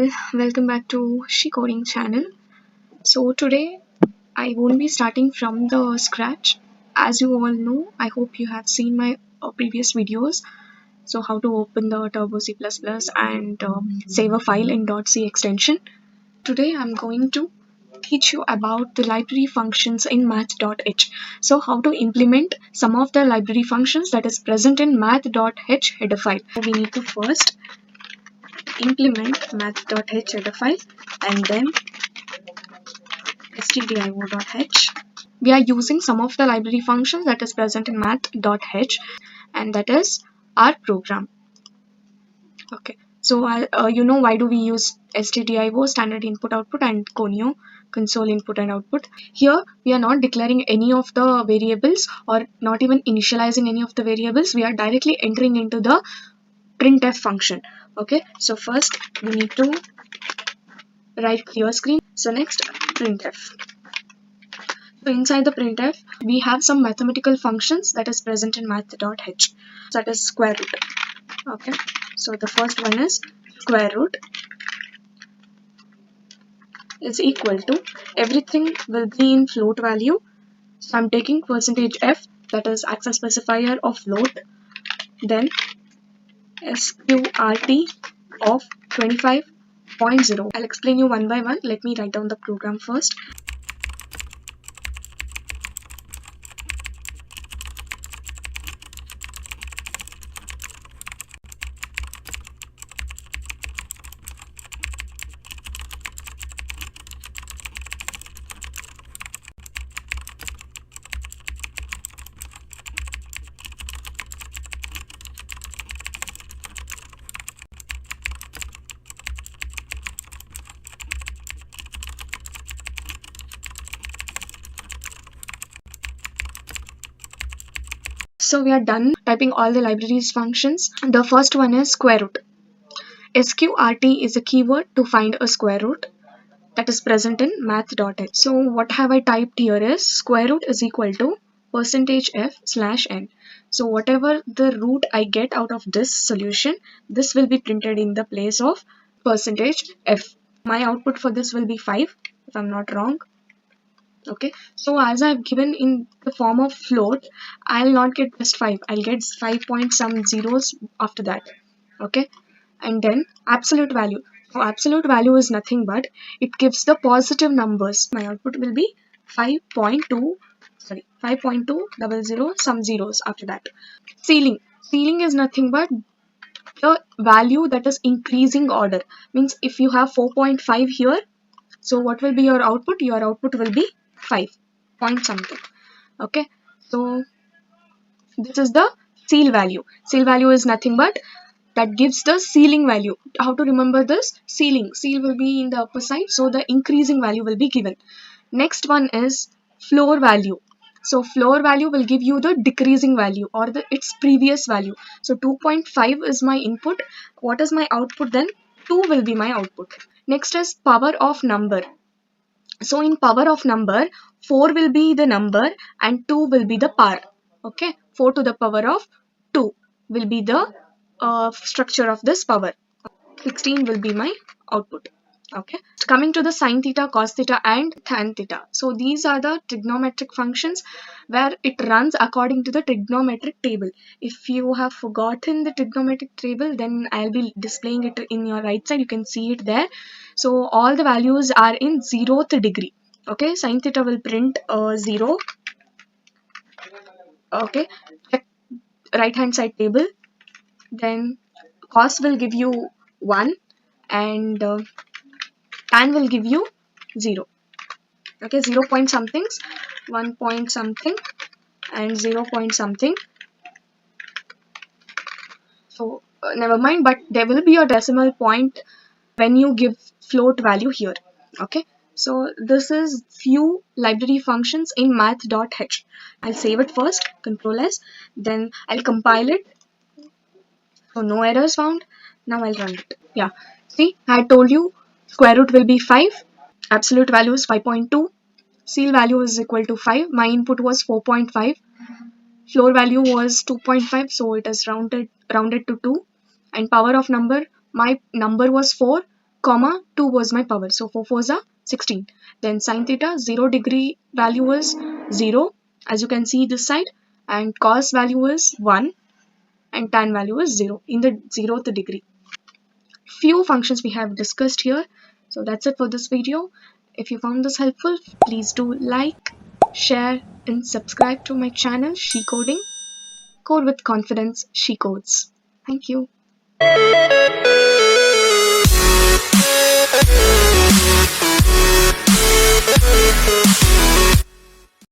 all, welcome back to sheCoding channel. So today I won't be starting from the scratch. As you all know, I hope you have seen my previous videos. So how to open the Turbo C++ and save a file in .c extension. Today I'm going to teach you about the library functions in math.h. So how to implement some of the library functions that is present in math.h header file. We need to first implement math.h header file and then stdio.h. We are using some of the library functions that is present in math.h, and that is our program. Okay, so you know why do we use stdio, standard input output, and conio, console input and output. Here we are not declaring any of the variables or not even initializing any of the variables. We are directly entering into the printf function. Okay, so first we need to write clear screen. So next, printf. So inside the printf, we have some mathematical functions that is present in math.h. That is square root. Okay, so the first one is square root is equal to, everything will be in float value. So I'm taking %f, that is access specifier of float, then sqrt of 25.0. I'll explain you one by one. Let me write down the program first. So we are done typing all the libraries functions. The first one is square root. sqrt is a keyword to find a square root that is present in math.h. So what have I typed here is square root is equal to %f/n. So whatever the root I get out of this solution, this will be printed in the place of %f. My output for this will be 5 if I'm not wrong. Okay, so as I've given in the form of float, I'll not get just 5, I'll get 5 point some zeros after that. Okay, and then absolute value. So absolute value is nothing but it gives the positive numbers. My output will be 5.200 some zeros after that. Ceiling is nothing but the value that is increasing order. Means if you have 4.5 here, so what will be your output? Your output will be 5 point something. Okay, so this is the ceil value. Ceil value is nothing but that gives the ceiling value. How to remember this? Ceil will be in the upper side, so the increasing value will be given. Next one is floor value. So floor value will give you the decreasing value or its previous value. So 2.5 is my input. What is my output then? 2 will be my output. Next is power of number. So in power of number, 4 will be the number and 2 will be the power. Okay, 4 to the power of 2 will be the structure of this power. 16 will be my output. Okay, so coming to the sine theta, cos theta and tan theta. So these are the trigonometric functions where it runs according to the trigonometric table. If you have forgotten the trigonometric table, then I'll be displaying it in your right side. You can see it there. So all the values are in 0th degree. Okay, sine theta will print 0. Okay, check right hand side table. Then cos will give you 1 and tan will give you 0. Okay, 0 point somethings, 1 point something and 0 point something. So never mind, but there will be a decimal point when you give float value here. Okay, so this is few library functions in math.h. I'll save it first, Control S, then I'll compile it. So no errors found. Now I'll run it. Yeah, see, I told you square root will be 5, absolute value is 5.2, ceil value is equal to 5, my input was 4.5, floor value was 2.5, so it is rounded to 2, and power of number, my number was 4, comma 2 was my power. So 4 4s are 16. Then sin theta, 0 degree value was 0, as you can see this side, and cos value is 1, and tan value is 0 in the 0th degree. Few functions we have discussed here. So that's it for this video. If you found this helpful, please do like, share, and subscribe to my channel sheCoding. Code with confidence, she codes. Thank you.